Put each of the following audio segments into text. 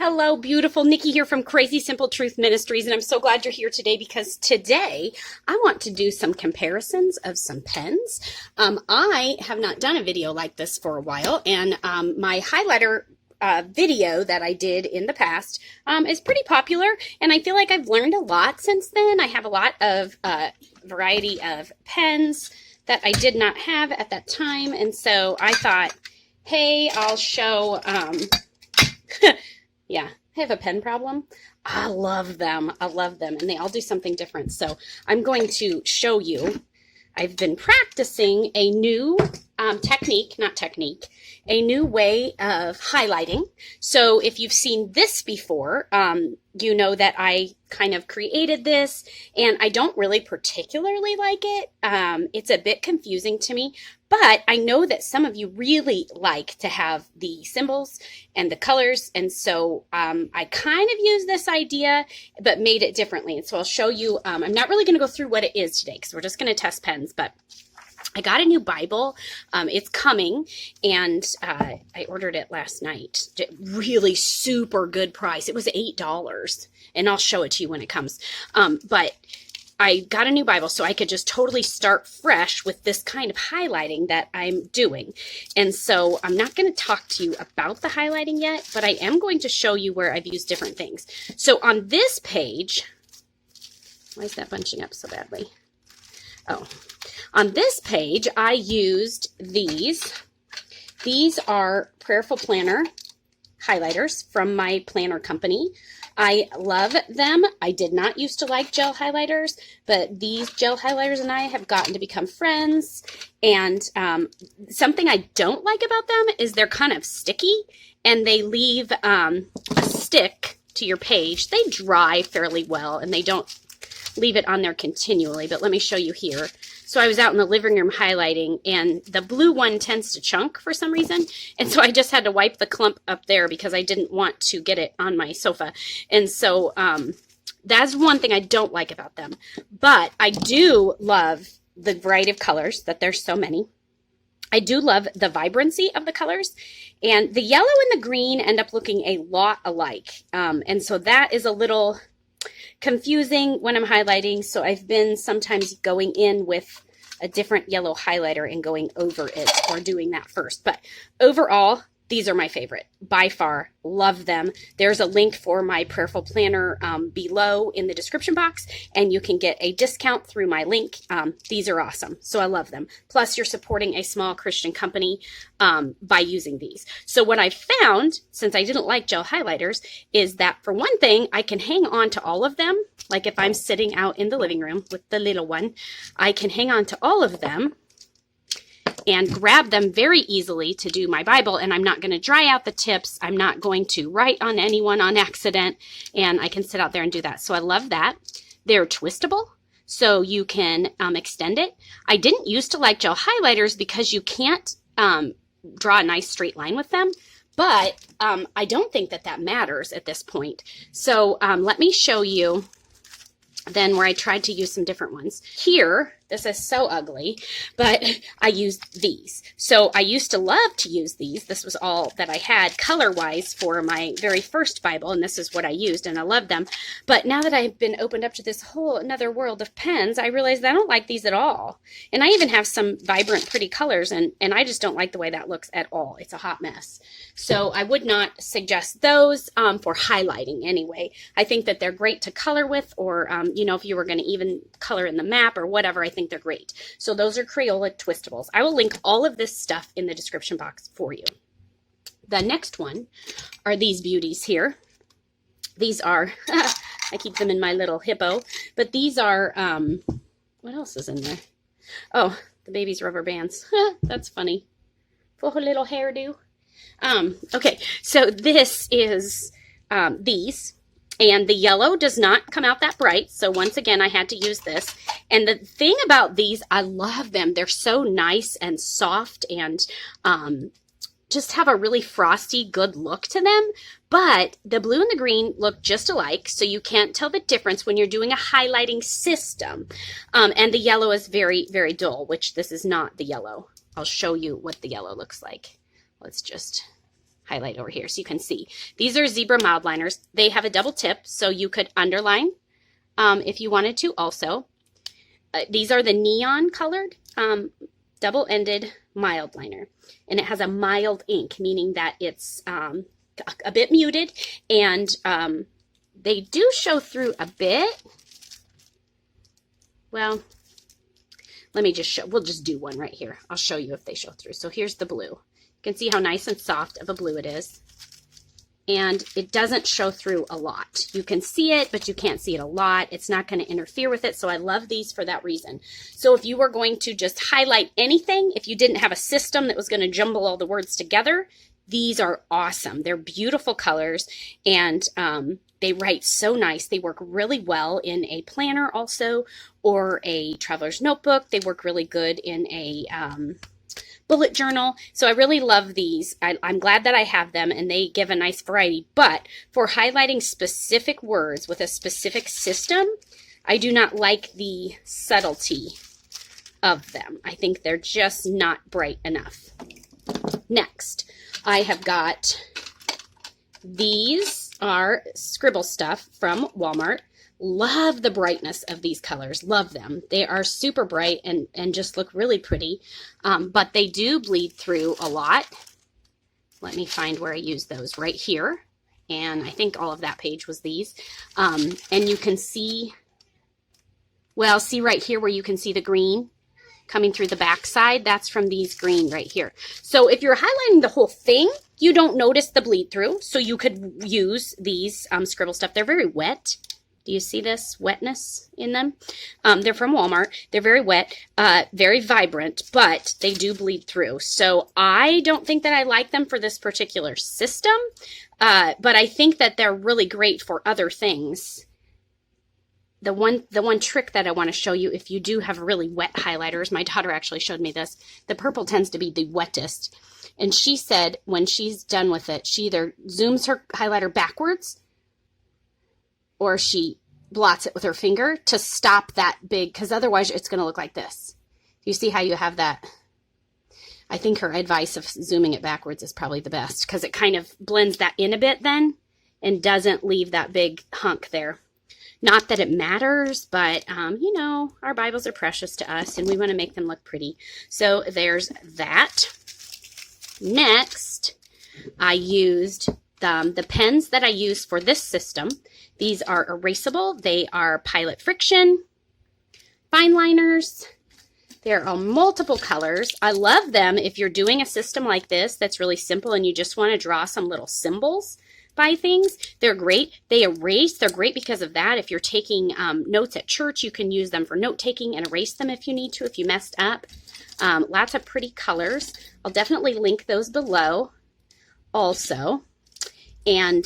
Hello, beautiful. Nikki here from Crazy Simple Truth Ministries, and I'm so glad you're here today because today I want to do some comparisons of some pens. I have not done a video like this for a while, and my highlighter video that I did in the past is pretty popular, and I feel like I've learned a lot since then. I have a lot of variety of pens that I did not have at that time, and so I thought, hey, I'll show... Yeah, I have a pen problem. I love them. I love them. And they all do something different. So I'm going to show you. I've been practicing a new a new way of highlighting. So if you've seen this before, you know that I kind of created this, and I don't really particularly like it. It's a bit confusing to me, but I know that some of you really like to have the symbols and the colors, and so I kind of used this idea, but made it differently. And so I'll show you. I'm not really going to go through what it is today, because we're just going to test pens, but I got a new Bible. It's coming, and I ordered it last night. Really super good price. It was $8, and I'll show it to you when it comes. But I got a new Bible so I could just totally start fresh with this kind of highlighting that I'm doing. And so I'm not going to talk to you about the highlighting yet, but I am going to show you where I've used different things. So on this page, why is that bunching up so badly? Oh. On this page, I used these. These are Prayerful Planner highlighters from my planner company. I love them. I did not used to like gel highlighters, but these gel highlighters and I have gotten to become friends. And something I don't like about them is they're kind of sticky, and they leave a stick to your page. They dry fairly well, and they don't leave it on there continually, but let me show you here. So I was out in the living room highlighting, and the blue one tends to chunk for some reason, and so I just had to wipe the clump up there because I didn't want to get it on my sofa. And so that's one thing I don't like about them. But I do love the variety of colors, that there's so many. I do love the vibrancy of the colors, and the yellow and the green end up looking a lot alike. And so that is a little confusing when I'm highlighting, so I've been sometimes going in with a different yellow highlighter and going over it, or doing that first. But overall, these are my favorite by far. Love them. There's a link for my Prayerful Planner below in the description box, and you can get a discount through my link. These are awesome, so I love them. Plus, you're supporting a small Christian company by using these. So what I found, since I didn't like gel highlighters, is that for one thing, I can hang on to all of them. Like if I'm sitting out in the living room with the little one, I can hang on to all of them and grab them very easily to do my Bible, and I'm not going to dry out the tips. I'm not going to write on anyone on accident, and I can sit out there and do that. So I love that. They're twistable, so you can extend it. I didn't used to like gel highlighters because you can't draw a nice straight line with them, but I don't think that that matters at this point. So let me show you then where I tried to use some different ones. Here, this is so ugly, but I used these. So I used to love to use these. This was all that I had color-wise for my very first Bible, and this is what I used, and I love them. But now that I've been opened up to this whole another world of pens, I realized I don't like these at all. And I even have some vibrant, pretty colors, and I just don't like the way that looks at all. It's a hot mess. So I would not suggest those for highlighting anyway. I think that they're great to color with, or, you know, if you were going to even color in the map or whatever, I think they're great. So those are Crayola twistables. I will link all of this stuff in the description box for you. The next one are these beauties here. These are, I keep them in my little hippo, but these are, what else is in there? Oh, the baby's rubber bands. That's funny. For her little hairdo. Okay, so this is these. And the yellow does not come out that bright. So once again, I had to use this. And the thing about these, I love them. They're so nice and soft, and just have a really frosty, good look to them. But the blue and the green look just alike, so you can't tell the difference when you're doing a highlighting system. And the yellow is very, very dull, which this is not the yellow. I'll show you what the yellow looks like. Let's just highlight over here so you can see. These are zebra Mildliners. They have a double tip, so you could underline if you wanted to also. These are the neon colored double-ended Mildliner, and it has a mild ink, meaning that it's a bit muted, and they do show through a bit. Well, let me just show, we'll just do one right here. I'll show you if they show through. So here's the blue. You can see how nice and soft of a blue it is. And it doesn't show through a lot. You can see it, but you can't see it a lot. It's not going to interfere with it. So I love these for that reason. So if you were going to just highlight anything, if you didn't have a system that was going to jumble all the words together, these are awesome. They're beautiful colors, and they write so nice. They work really well in a planner also, or a traveler's notebook. They work really good in a bullet journal. So I really love these. I'm glad that I have them, and they give a nice variety. But for highlighting specific words with a specific system, I do not like the subtlety of them. I think they're just not bright enough. Next, I have got, these are scribble stuff from Walmart. Love the brightness of these colors. Love them. They are super bright and just look really pretty. But they do bleed through a lot. Let me find where I used those right here. And I think all of that page was these. And you can see, well, see right here where you can see the green coming through the back side. That's from these green right here. So if you're highlighting the whole thing, you don't notice the bleed through. So you could use these scribble stuff. They're very wet. Do you see this wetness in them? They're from Walmart. They're very wet, very vibrant, but they do bleed through. So I don't think that I like them for this particular system, but I think that they're really great for other things. The one trick that I want to show you, if you do have really wet highlighters, my daughter actually showed me this, the purple tends to be the wettest. And she said when she's done with it, she either zooms her highlighter backwards or she blots it with her finger to stop that big, because otherwise it's going to look like this. You see how you have that? I think her advice of zooming it backwards is probably the best, because it kind of blends that in a bit then and doesn't leave that big hunk there. Not that it matters, but you know, our Bibles are precious to us and we want to make them look pretty. So there's that. Next, I used the pens that I use for this system. These are Erasable. They are Pilot Friction, fineliners. There are multiple colors. I love them if you're doing a system like this that's really simple and you just want to draw some little symbols by things. They're great. They erase. They're great because of that. If you're taking notes at church, you can use them for note taking and erase them if you need to, if you messed up. Lots of pretty colors. I'll definitely link those below also. And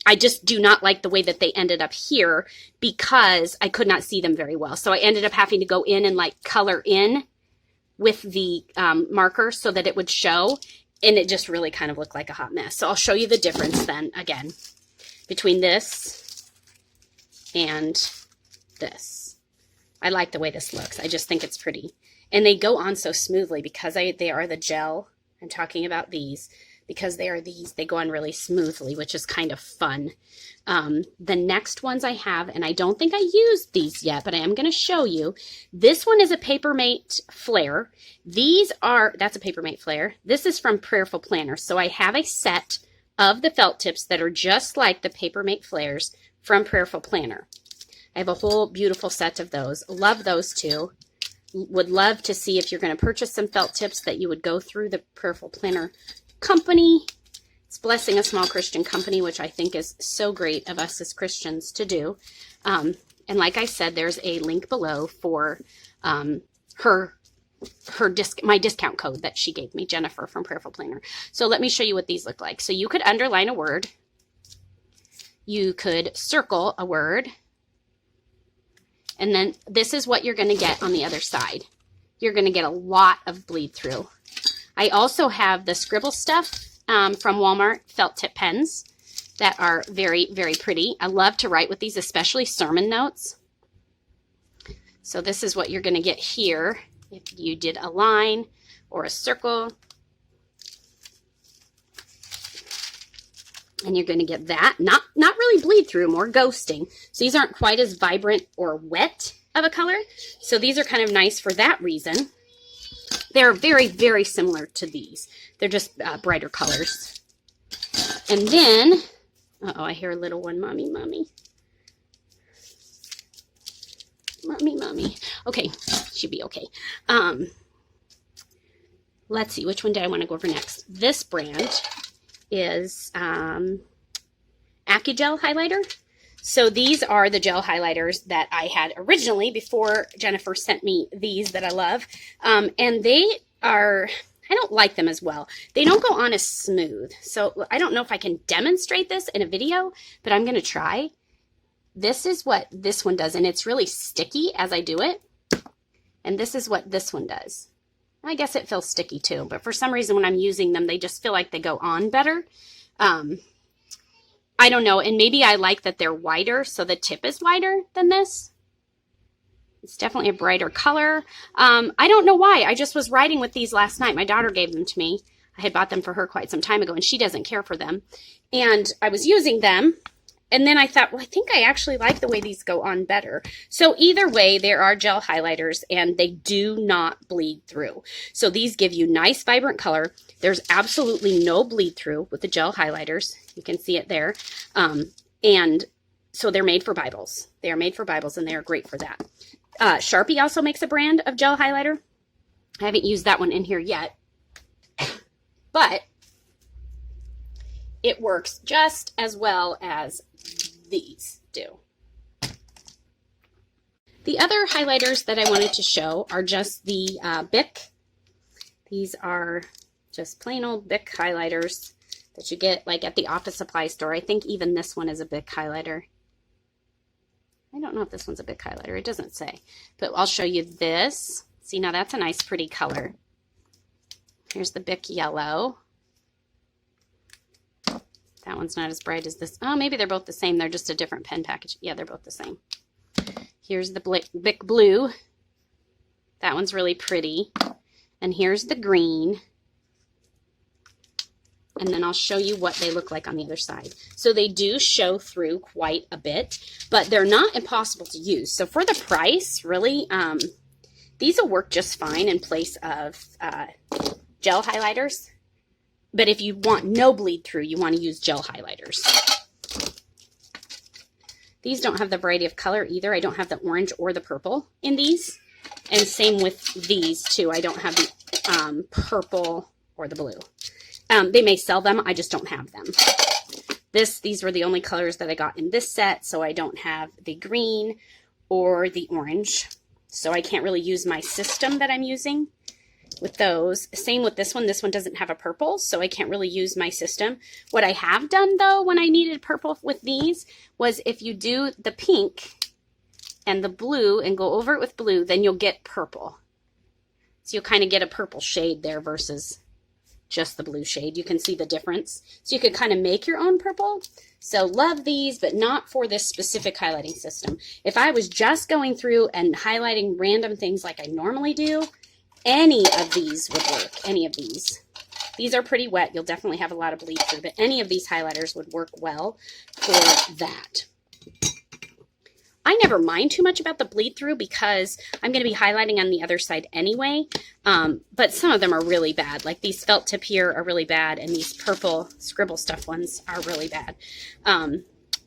I just do not like the way that they ended up here because I could not see them very well. So I ended up having to go in and like color in with the marker so that it would show. And it just really kind of looked like a hot mess. So I'll show you the difference then again between this and this. I like the way this looks. I just think it's pretty. And they go on so smoothly because they are the gel. I'm talking about these. Because they are these, they go on really smoothly, which is kind of fun. The next ones I have, and I don't think I used these yet, but I am going to show you. This one is a Papermate Flare. These are, that's a Papermate Flare. This is from Prayerful Planner. So I have a set of the felt tips that are just like the Papermate Flares from Prayerful Planner. I have a whole beautiful set of those. Love those two. Would love to see if you're going to purchase some felt tips that you would go through the Prayerful Planner company. It's blessing a small Christian company, which I think is so great of us as Christians to do. And like I said, there's a link below for my discount code that she gave me, Jennifer from Prayerful Planner. So let me show you what these look like. So you could underline a word. You could circle a word. And then this is what you're going to get on the other side. You're going to get a lot of bleed through. I also have the scribble stuff from Walmart, felt tip pens that are very, very pretty. I love to write with these, especially sermon notes. So this is what you're going to get here if you did a line or a circle. And you're going to get that. Not really bleed through, more ghosting. So these aren't quite as vibrant or wet of a color. So these are kind of nice for that reason. They're very, very similar to these. They're just brighter colors. And then, uh-oh, I hear a little one, mommy, mommy. Mommy, mommy. Okay, she'll be okay. Let's see, which one did I want to go over next? This brand is AccuGel highlighter. So these are the gel highlighters that I had originally before Jennifer sent me these that I love. And they are, I don't like them as well. They don't go on as smooth. So I don't know if I can demonstrate this in a video, but I'm going to try. This is what this one does, and it's really sticky as I do it. And this is what this one does. I guess it feels sticky too, but for some reason when I'm using them, they just feel like they go on better. I don't know, and maybe I like that they're wider, so the tip is wider than this. It's definitely a brighter color. I don't know why. I just was riding with these last night. My daughter gave them to me. I had bought them for her quite some time ago, and she doesn't care for them. And I was using them, and then I thought, well, I think I actually like the way these go on better. So either way, there are gel highlighters, and they do not bleed through. So these give you nice, vibrant color. There's absolutely no bleed through with the gel highlighters. You can see it there. And so they're made for Bibles. They are made for Bibles, and they are great for that. Sharpie also makes a brand of gel highlighter. I haven't used that one in here yet, but it works just as well as these do. The other highlighters that I wanted to show are just the Bic. These are just plain old Bic highlighters that you get like at the office supply store. I think even this one is a Bic highlighter. I don't know if this one's a Bic highlighter. It doesn't say. But I'll show you this. See, now that's a nice pretty color. Here's the Bic yellow. That one's not as bright as this. Oh, maybe they're both the same. They're just a different pen package. Yeah, they're both the same. Here's the Bic blue. That one's really pretty. And here's the green. And then I'll show you what they look like on the other side. So they do show through quite a bit, but they're not impossible to use. So for the price, really, these will work just fine in place of gel highlighters. But if you want no bleed through, you want to use gel highlighters. These don't have the variety of color either. I don't have the orange or the purple in these. And same with these too. I don't have the purple or the blue. They may sell them. I just don't have them. These were the only colors that I got in this set. So I don't have the green or the orange. So I can't really use my system that I'm using with those. Same with this one. This one doesn't have a purple, so I can't really use my system. What I have done, though, when I needed purple with these, was if you do the pink and the blue and go over it with blue, then you'll get purple. So you'll kind of get a purple shade there versus just the blue shade. You can see the difference. So you could kind of make your own purple. So love these, but not for this specific highlighting system. If I was just going through and highlighting random things like I normally do, any of these would work, any of these. These are pretty wet. You'll definitely have a lot of bleed through, but any of these highlighters would work well for that. I never mind too much about the bleed through because I'm going to be highlighting on the other side anyway, but some of them are really bad. Like these felt tip here are really bad, and these purple scribble stuff ones are really bad.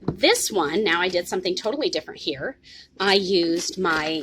This one, now I did something totally different here. I used my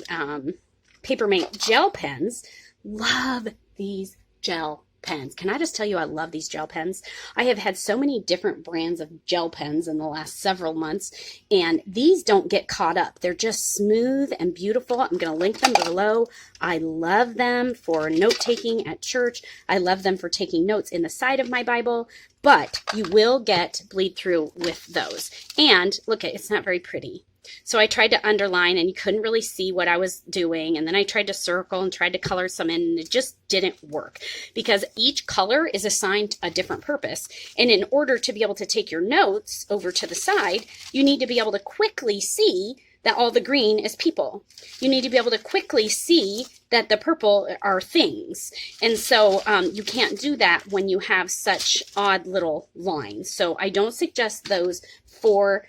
Papermate gel pens. Love these gel pens. Can I just tell you I love these gel pens? I have had so many different brands of gel pens in the last several months, and these don't get caught up. They're just smooth and beautiful. I'm going to link them below. I love them for note-taking at church. I love them for taking notes in the side of my Bible, but you will get bleed through with those. And look, it's not very pretty. So I tried to underline and you couldn't really see what I was doing. And then I tried to circle and tried to color some in, and it just didn't work because each color is assigned a different purpose. And in order to be able to take your notes over to the side, you need to be able to quickly see that all the green is people. You need to be able to quickly see that the purple are things. And so you can't do that when you have such odd little lines. So I don't suggest those for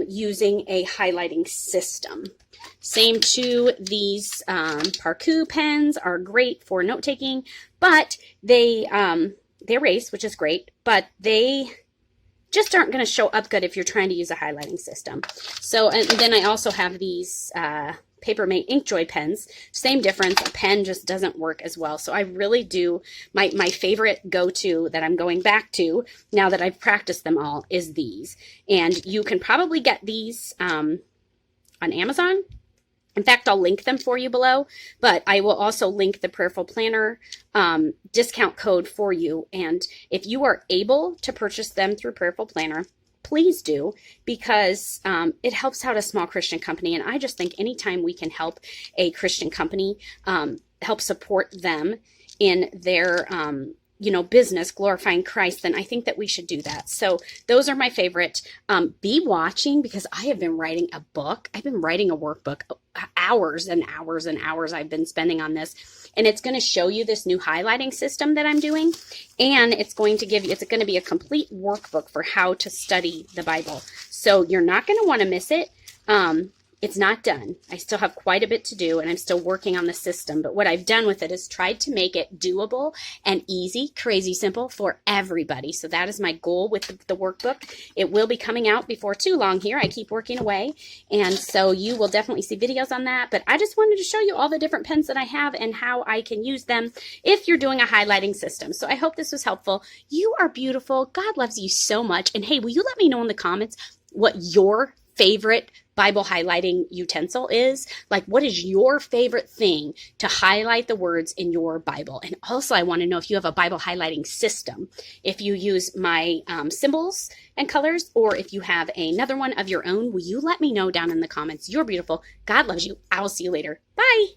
using a highlighting system. Same to these Parku pens are great for note-taking, but they erase, which is great, but they just aren't going to show up good if you're trying to use a highlighting system. So, and then I also have these Papermate Inkjoy pens. Same difference. A pen just doesn't work as well. So I really do, my favorite go-to that I'm going back to now that I've practiced them all is these. And you can probably get these on Amazon. In fact, I'll link them for you below, but I will also link the Prayerful Planner discount code for you. And if you are able to purchase them through Prayerful Planner, please do, because it helps out a small Christian company. And I just think anytime we can help a Christian company, help support them in their business, glorifying Christ, then I think that we should do that. So those are my favorite. Be watching, because I have been writing a book. I've been writing a workbook, hours and hours and hours I've been spending on this. And it's going to show you this new highlighting system that I'm doing. And it's going to give you, it's going to be a complete workbook for how to study the Bible. So you're not going to want to miss it. It's not done. I still have quite a bit to do, and I'm still working on the system. But what I've done with it is tried to make it doable and easy, crazy simple for everybody. So that is my goal with the workbook. It will be coming out before too long here. I keep working away, and so you will definitely see videos on that. But I just wanted to show you all the different pens that I have and how I can use them if you're doing a highlighting system. So I hope this was helpful. You are beautiful. God loves you so much. And hey, will you let me know in the comments what your favorite Bible highlighting utensil is? Like, what is your favorite thing to highlight the words in your Bible? And also, I want to know if you have a Bible highlighting system, if you use my symbols and colors, or if you have another one of your own. Will you let me know down in the comments? You're beautiful. God loves you. I will see you later. Bye.